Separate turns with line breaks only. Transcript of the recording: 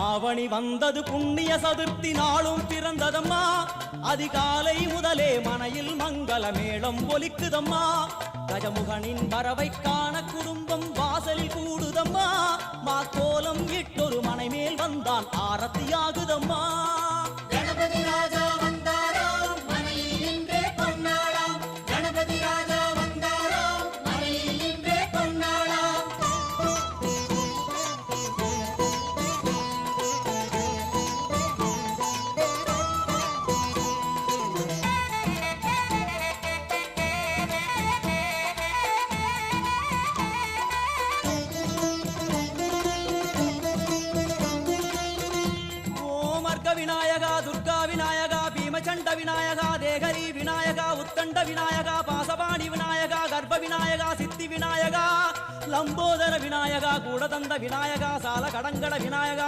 ஆவணி வந்தது புண்ணிய சதுர்த்தி நாளும் பிறந்ததம்மா அதிகாலை முதலே மனையில் மங்கள மேளம் ஒலிக்குதம்மா கஜமுகனின் வரவை காண குடும்பம் வாசலில் கூடுதம்மா மாக்கோலம் இட்டொரு மனை மேல் வந்தான் ஆரத்தியாகுதம்மா
கணபதி ராஜா வந்தாராம் மனையில் நின்றே கொண்டாடாம் கணபதி ராஜா வந்தாராம் மனையில் நின்றே கொண்டாடாம்
விநாயகா துர்கா விநாயகா பீமச்சண்ட விநாயகா தேகரி விநாயகா உத்தண்ட விநாயகா பாசபாணி விநாயகா கர்ப்ப விநாயகா சித்தி விநாயகா லம்போதர விநாயகா கூடதந்த விநாயகா சால கடங்கட விநாயகா